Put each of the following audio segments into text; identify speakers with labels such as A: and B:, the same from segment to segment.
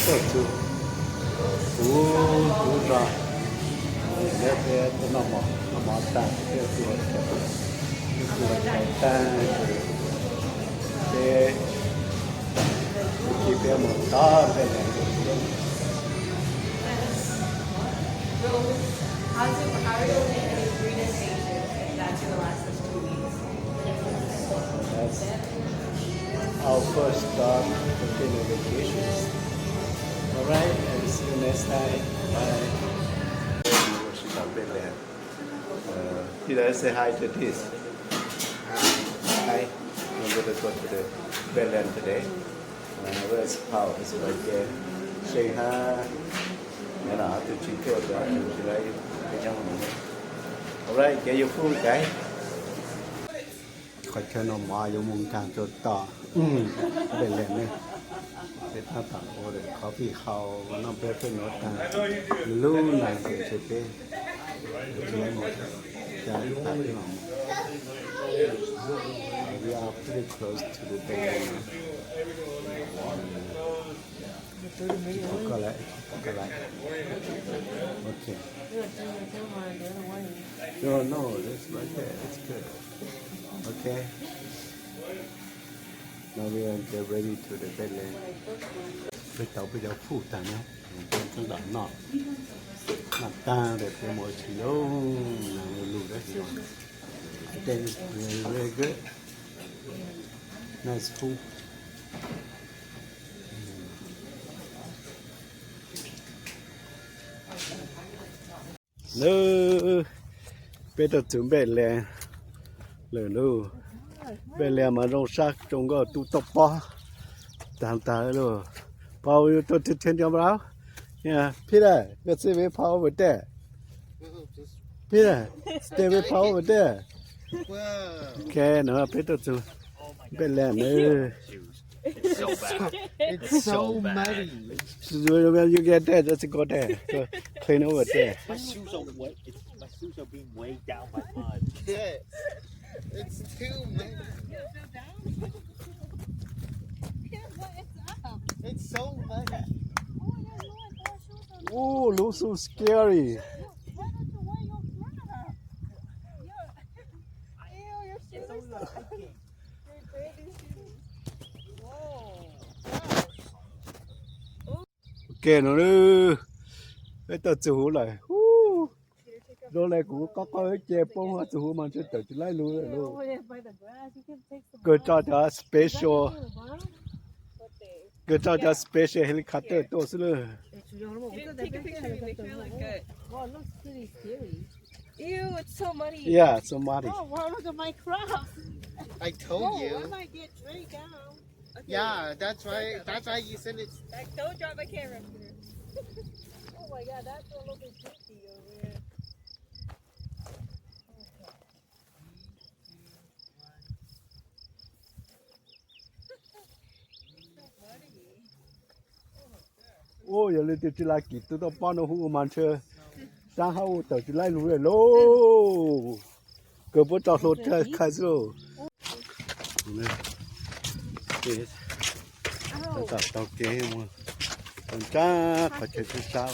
A: Beto Ura Leve Nama Tan Beto Tan De Equipe montada
B: How are you going to agree to station if that's going to last us 2 weeks?
A: That's our first stop for dinner vacations. Alright, and see you next time. Bye. University of Bethlehem. Did I say hi to this? Hi. I'm going to go to the Bethlehem today. Where's Paul? It's right there. Say hi. And I have to check out that. Alright, get your food, guys. ขอเชิญออกมาอยู่มุมกลางจนต่อเป็นแหล่งนี่เป็นท่าต่างโอ้เลยเขาพี่เขาน้องเพื่อนเพื่อนโน้ตต่างลู่ไหนเสียชีวิตไม่หมดจะตายที่หลัง We are pretty close to the day ก็แล้วโอเค No, it's right there. It's good. Okay. Now we are get ready to the Bethlehem. ไปเตาไปเดี๋ยวพูดแต่นะเป็นตั้งแต่นอกหน้าตาแต่เป็นหมดชิโร่นะรู้ได้สิว่า I think it's very good. Nice food. ไป到准备了了ไปแล้วมาลงซักจงก็ตุตปอตามตาแล้วพออยู่ตัวที่เทนจำเราเนี่ยพี่ได้ก็สิไปพอไปได้พี่ได้สเตไปพอไปได้แค่เนาะไปตัวจุไปแล้วเนอะ
C: It's so bad.
D: It's so muddy.
A: When you get there, just go there. So clean over there.
C: My shoes are wet. My shoes are being weighed down by mud.
D: Yeah. It's too muddy. It's so muddy.
A: Oh, looks so scary. Kìa nó đi cái tờ chủ lại rồi này cũng có cái chè bông hoa chủ mà chưa tự lấy luôn rồi luôn cứ cho special cứ cho special helicopter to xí luôn
B: Take a picture of me, make me look good.
E: Wow, it looks pretty scary.
B: Ew, it's so muddy.
A: yeah so muddy
E: Oh, wow, look at my cross.
D: I told
E: Oh, I
D: you.
E: might get dragged down.
B: Okay.
D: Yeah, that's why you said it's
B: Like, don't drop my camera.
E: Oh my god, that's a little bit creepy over here.
A: ô giờ lên từ lại kỹ tôi đâu bao nó hú mà chơi sáng hậu từ lại luôn rồi lô cứ bớt trò lột chơi khai rồi tao tao kế mà còn cha phải chơi thứ sao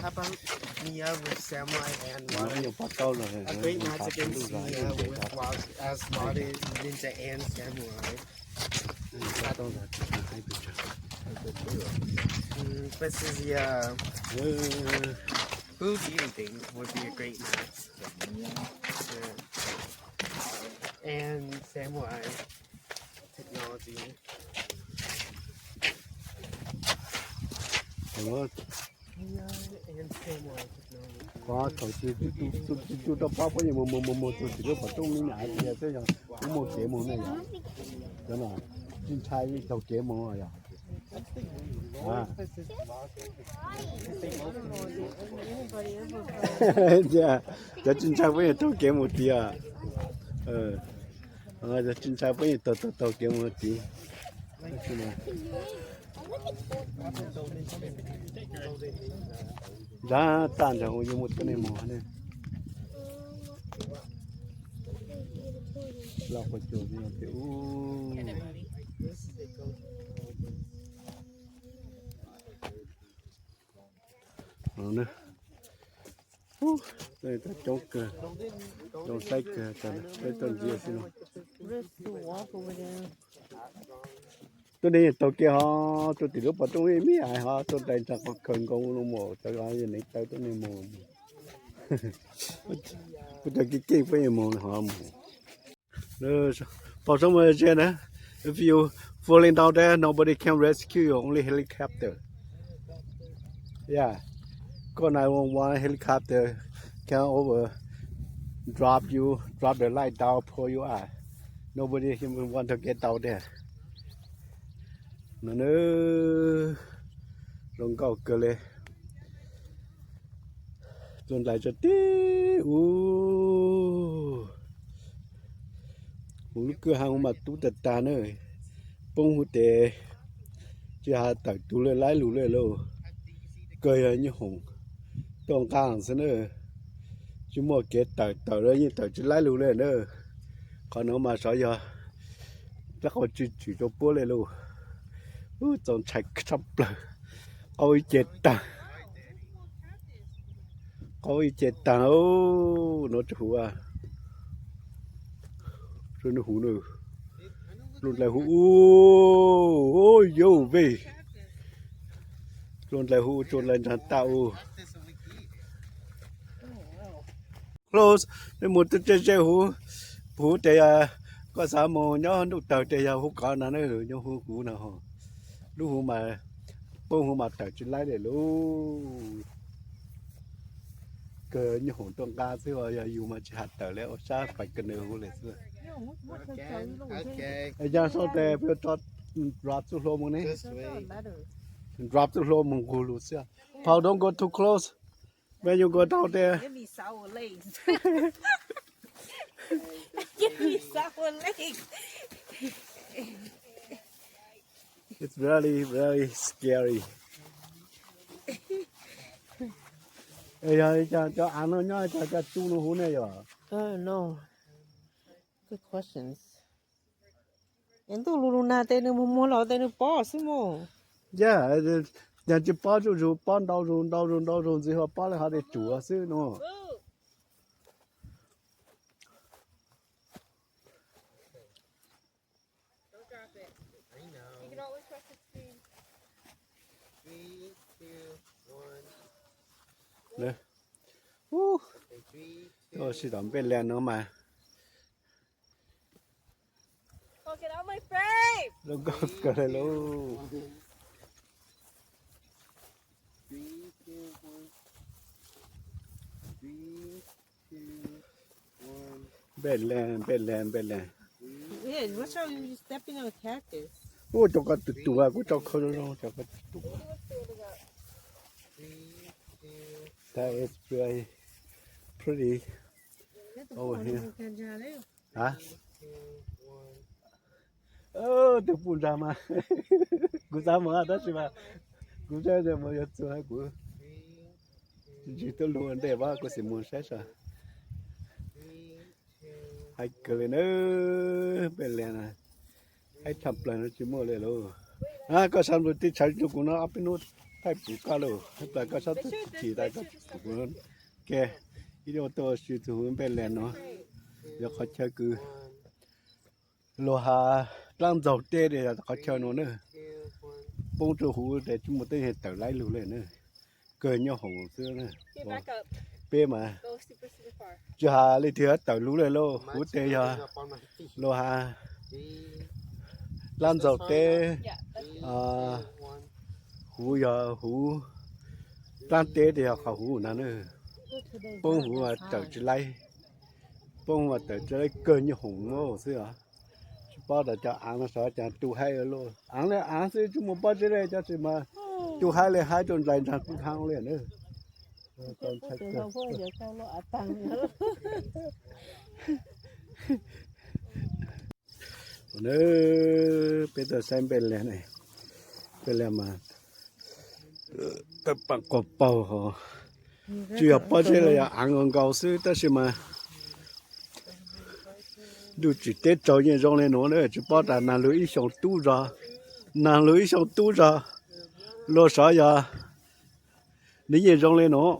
D: how about Mia with Samurai and
A: nó
D: Wadi?
A: nhiều bắt tao rồi
D: A great match against Mia with Wadi as Wadi, Ninja and Samurai.
A: bắt tao rồi hai bị chơi
D: This is who do you think would be a great match? And Samurai technology.
A: Hello.
D: Mia and Samurai technology.
A: Có thôi chú tao bao nhiêu một tôi chỉ có phải trong những này thì thế rồi cũng một chế một này đó là chính trai với tàu chế một rồi dạ cho chính trai với tàu chế một tí à cho chính trai với tàu chế một tí ra tàn cho hồi một cái này mỏ này lọc vào chỗ gì tiểu nữa đây ta chống cờ chống sai cờ ta đây tuần gì xin nó
E: Let's do walk over there.
A: tôi đi tàu kia họ tôi từ lúc mà tôi mi ai họ tôi đây ta có cần công nó mồ tôi nói gì này tôi này mồ tôi cái với mồ họ mồ nữa bảo sao mà thế nữa if you falling down there nobody can rescue you only helicopter yeah có 911 helicopter can over drop the light down pull you out nobody even want to get down there nó nữa lông cầu cơ lệ tuần lại cho tí lúc cửa hàng mà tú tật ta nữa bông hút tệ chỉ hà tật tú lên lái lù lên lâu cười như hùng tông càng thế nữa chúng mua kết tật rồi như tật chỉ lái lù lên nữa còn nó mà sợ giờ chắc họ chỉ cho bố lên luôn trong chạy chập lờ ôi chết ta ôi chết ta nó chủ à rồi nó hú nữa luôn lại hú ôi vô về luôn lại hú trốn lại chẳng tạo close nên một cái chơi hú để có sao mà nhớ lúc đầu để hú có nào nữa nhớ hú nào lúc mà bông mà trở trên lái để lúc cờ như hồn tông ca xưa giờ dù mà chỉ hạt tờ lẽ xa phải cần nữaเลยxưaไอ้ยาโซเตเพื่อจอด drop สุโลมึงนี่
D: This way.
A: drop สุโลมึงกูรู้เสีย Paul don't go too close when you go down there
E: Give me sour legs. Give me sour legs.
A: it's very scary ê cho ăn nó nhá cho chú nó hú này rồi
E: No. Good questions. Ento lulu na te no mo lo te no boss mo.
A: yeah nhà chỉ bao nhiêu bao đau rồi gì họ bao là họ để chủ à chứ nó nè tôi sẽ đóng bên lên nó mà
E: Look at all my frame.
A: nó có cái này luôn
D: 3, 2, 1. 3, 2, 1.
A: bên lên
E: Yeah, what's wrong with you stepping on a cactus?
A: ô cho cái tụt à cũng cho không đâu cho cái tụt
D: 3, 2.
A: that is very pretty over here hả từ phun ra mà cứ ra mà đó chứ mà cứ ra rồi mà giờ hai của chỉ tôi luôn để ba có sự muốn xét sao hai cái nữa bên này hai thập lại nó chỉ mua lại luôn có sao rồi tí chạy chụp của nó áp nó thay phụ cả luôn hai có sao chỉ tại có của nó kè cái điều tôi sử dụng bên này nó giờ khó chơi cứ lô hà làm giàu tê để khó chơi nó nữa bông trâu hú để chúng một tên hiện tự lấy lũ lên nữa cười nhau hồng xưa nữa bê mà
B: Go super far.
A: chưa hà lấy thứ tự lũ lên lô hú tê giờ lô hà làm giàu tê hú giờ hú làm tê để họ hú nào nữa bông hú mà tự chỉ lấy bông mà tự chỉ lấy cười nhau hồng ngô xưa bao giờ cho ăn nó sợ cho tu hay luôn ăn là ăn chứ chúng một bao giờ đây cho chị mà tu hay là hai tuần lại thằng thằng liền nữa còn thật nữa bây giờ xem bên này mà cái bằng cột bầu họ chưa bao giờ là ăn ngon cầu chứ tất nhiên màดูจิตเตจอยยังเลยหนูเนี่ยจะป้าแต่นานเลยส่งตู้รานานเลยส่งตู้รารอสายา นี่ยังจงเลยเนาะ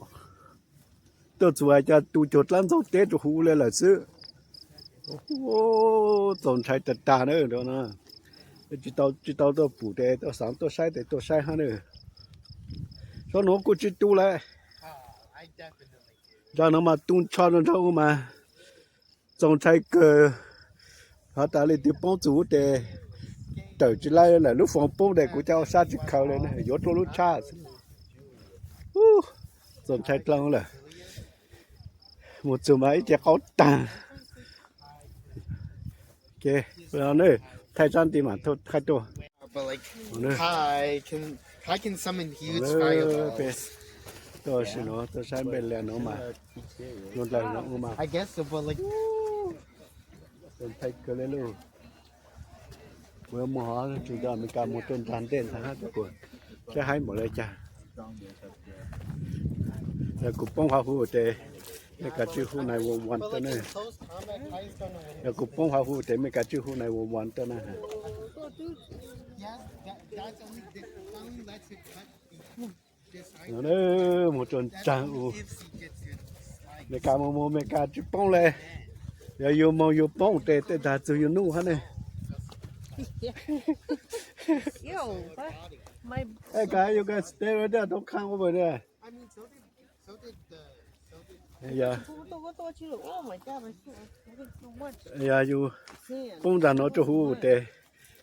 A: ตัวสวยจะตูจดล้ำต้องเตะจะหูเลยล่ะซื้อโอ้สนใจตัดตาเนอะเดี๋ยวนะจิตเอาตัวปู่แต่ตัวสามตัวใช้แต่ตัวใช้ฮะเนอะสนุกกูจิตตูเลย
D: I definitely do.
A: 让他们东川的他们总裁个他打理的帮助的到起来了路防波的กูจะเอาซาจิเขาเลยนะยศรู้ชาติสนใจกลางเลยหมดสมัยจะเขาตาโอเคแล้วเนี่ยไทยจันตีมาทุกใครตัว
D: But like,
A: No.
D: Kai can summon huge
A: เป
D: fireballs.
A: ตัวสิเนาะตัวใช้เป็นแล้วเนาะมาโดนแล้วเนาะมา
D: I guess so, but like,
A: สนใจกันเลยลูกเมื่อหมอจุดามีการมุดต้นทานเต้นทั้งทุกคนจะให้หมดเลยจ้ะแล้วกูป้องเขาหูเตะไม่กระชื่อหูในวงวัน
D: but
A: ตัว
D: like
A: นี้
D: in close combat, Kai's gonna win.
A: แล้วกูป้องเขาหูเตะไม่กระชื่อหูในวงวันตัวนั้น
D: Yeah, that's only lets it cut this
A: เนอะหมดจนจังอู
D: if he gets it.
A: ในการโมไม่กระชื่อป้องเลยอย่าอยู่มองอยู่ป้องเตะแต่ตาจะอยู่นู่นฮะเนี่ย
E: Yo, my
A: ไอ้กายอยู่กันสเตอร์เดอร์ต้องข้างover there
D: I mean, so did
A: อย่า
E: 多去了。Oh my god, my foot. So much
A: อย่าอยู่
E: sand.
A: ป้องกันเนาะจะหูเตะ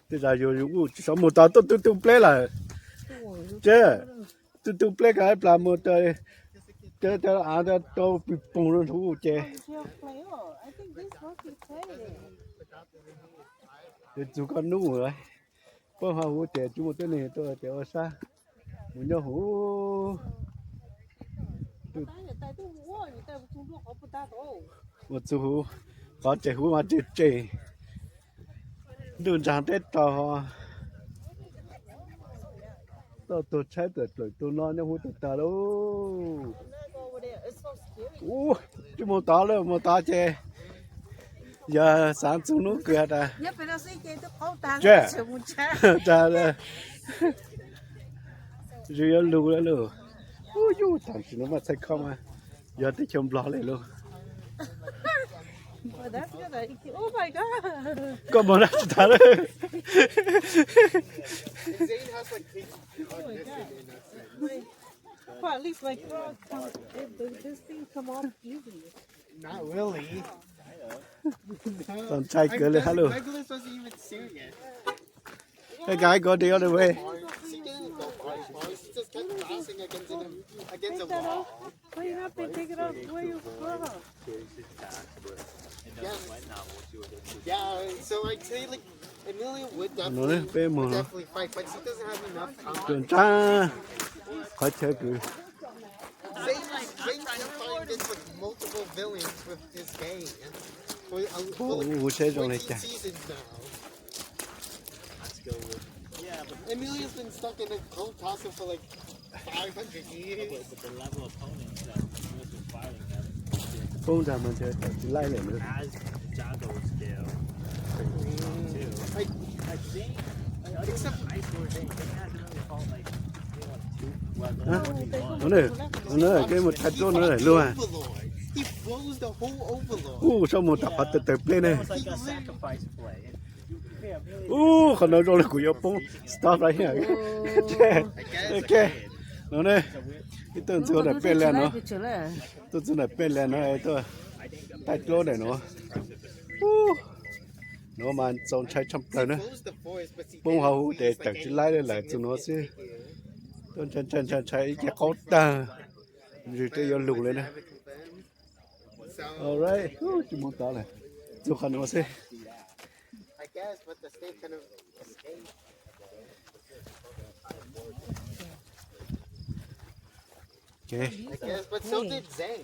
A: แต่จะอยู่อยู่สมมุติตาตุ้มเปล่าล่ะ เจ้ตุ้มเปล่าก็ให้ปลาหมดเลยเจ้าอาจจะโตปีปงรถหูเจ้
E: Shell play. Oh, I think this must be playing.
A: เดี๋ยวจูกันนู่เลยป้องหาหูเจ้จูตัวนี้ตัวเจ้าซะมันจะหู
E: 带动我，你带不动路，好不大动。
A: một sốหูcó trẻหูmà chết trẻ đường chẳng tết tò tôi chạy tới tôi nói nhau hút ta đâu
E: Over there, it's so scary.
A: chứ một tá nữa một tá chè giờ sáng xuống nước kia ta
E: Nhớ phải nó xây cái áo tang.
A: Che.
E: Chờ một cha.
A: ta là rồi lù đó lù ui thằng chị nó mà say không à giờ tới chồng lo lại luôn
E: Oh, that's good. Oh my god.
A: có một lần ta đấy
D: Zane has like big
E: Well, at least like this thing come off easily.
D: Not really.
A: còn chạy cửa lên hello
D: Legolas wasn't even serious.
A: hey guy go the other way
D: He didn't go far. He just kept crossing against a wall.
E: Clean up and take it out where you from.
D: Yeah, so I'd say like Emilia would
A: nó
D: definitely,
A: bé mà
D: definitely fight, but she doesn't have enough time.
A: tuần tra khỏi chơi cửa
D: Zane's campaign with multiple villains with his game. For
A: ủa chơi rồi
D: 14
A: này chả
D: seasons now. Emilia's been stuck in a cold castle for like 500 years.
C: But the level of opponents that Lewis was fighting that
A: không ra mình chơi chỉ lại lại nữa
C: has Jago scale too.
D: Like,
C: Like Zane, like other
D: Except-
C: than Ice Lord Zane, Zane hasn't really fought like maybe like 2
A: hả
C: levels.
A: nó này cái một thạch chỗ nữa này luôn à
D: Overlord. He froze the whole Overlord.
A: sao một tập hoạt từ từ lên này
C: It was like a sacrifice play. And yeah,
A: còn nói rồi là của yếu bông stop right here
D: I guess.
A: ok nó này cái tuần xưa này bên lên nó
E: Trở lại.
A: tuần xưa này bên lên nó ấy tôi tay lô này nó mà trong trái trăm lần nữa
D: Froze the forest, but he
A: bông
D: didn't
A: hậu để
D: freeze the
A: tặng chỉ
D: game.
A: lại lại cho nó xí tôi chân chạy cái khó ta rồi tôi vô lù lên này
D: So,
A: alright chỉ muốn tao này chụp khăn nó xí
D: I guess, but the snake kind of escaped.
A: ok
D: I guess, but so did Zane.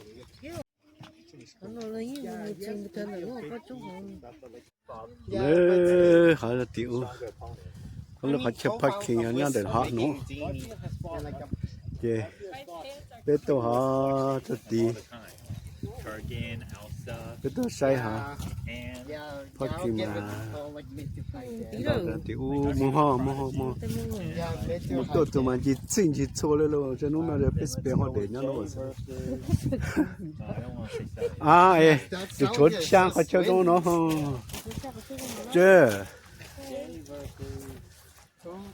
E: Nó lấy như một chân chân là nó có chút không.
A: 네, 하나 띄우. 그걸로 같이 파킹 하냐 될 하노. 예. 배도 하 저디.
C: Kurgan, Elsa,
A: เป็นตัวใส่หา
C: and
D: Yeah,
A: Fuck
D: I'll
A: you,
D: get with
A: man.
D: people like mid to fight
E: ဒီ
D: that.
E: လို
A: ติอูมฮอ
E: တမငွေ
D: Yeah, mid to
A: မတော့
D: fight
A: တမကြီးချင်းကြီးချိုးလေလို့ကျွန်တော်လည်း face ပဲဟောတယ်ညလို့
C: versus. No, I don't want to say that.
A: အာအေး
D: That
A: ဒီ
D: sound
A: ချိုး
D: is
A: ချမ်းခ
D: so
A: ချတော့
D: sweet.
A: နော်ကျဲ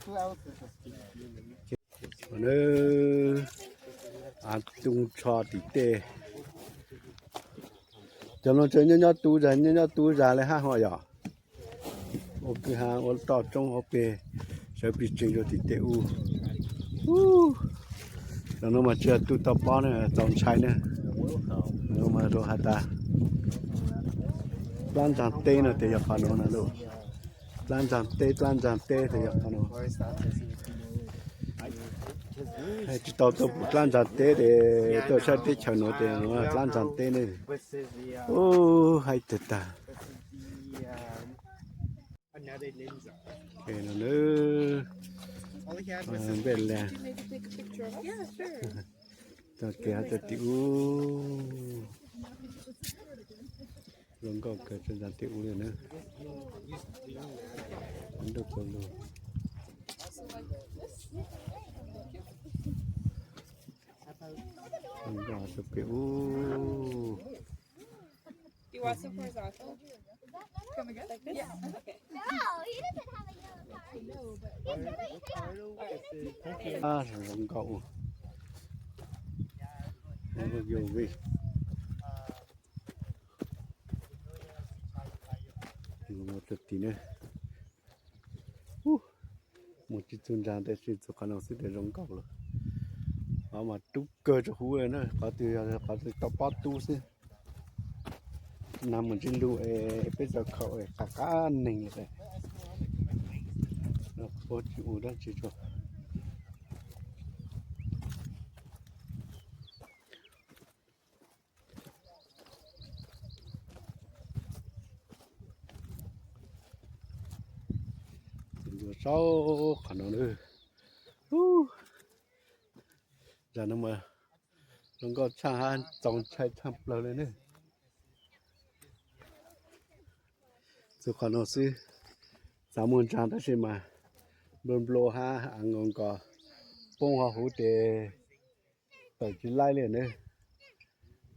D: Who else is a speed demon?
A: နေအတုံချာတီတဲကျွန်တော်ချင်းညတူးကြညတူးကြလေဟာဟောရโอเคဟာ我到中后边小比ချင်းရတီတဲဦးကျွန်တော်မချတူတော့ပါနေတောင်ချိုင်းနေကျွန်တော်မတော့ဟာတာပလန်တန်တဲနေတဲ့ရဖာနော်လို့ပလန်တန်တဲတဲ့ရဖာနော်
D: Or is that just
A: chỉ tao tao lan tràn té để tôi sẽ té chở nó để nó lan tràn té này
D: This is the
A: ô hay thật ta
D: another ninja.
A: cái nó nữa
D: All he had was
A: bên là
B: Maybe take a picture of us? Yeah, sure.
A: cho kéo cho tiểu luôn có cái chân tràn tiểu này nữa không được không được không có cho tiểu
B: You want some horizontal? Come again? Like this? Yeah. Okay.
A: à không có không có vô vi một chút tí nữa một chiếc chân ra để xin cho khả năng sẽ để rong cầu rồi mà trúc cơ cho hú này nữa có từ tao bắt tu xí nằm ở trên đu bây giờ cậu cả cá nình rồi nó có chịu đó chỉ cho sau khả năng nữa giờ nó mà nó có cha trồng chạy thăm lâu lên nữa số khả năng sư sáu mươi trang đó xem mà bên lô ha ăn ngon cò bông hoa hũ để tới chỉ lai lên nữa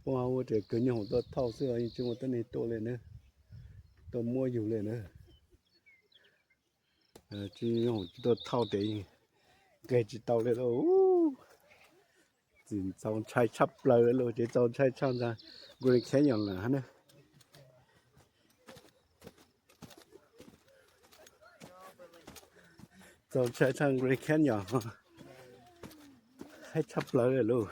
A: bông hoa hũ để cứ như hũ tôi thâu xưa nhưng chúng tôi này to lên nữa tôi mua nhiều lên nữa chỉ hổng tôi thao để cái chỉ tàu lên rồi chỉ trong chai chắp lời rồi chỉ trong chai chăn ra người khéo nhọn là nữa trong chai chăn người khéo nhọn hay chắp lời rồi luôn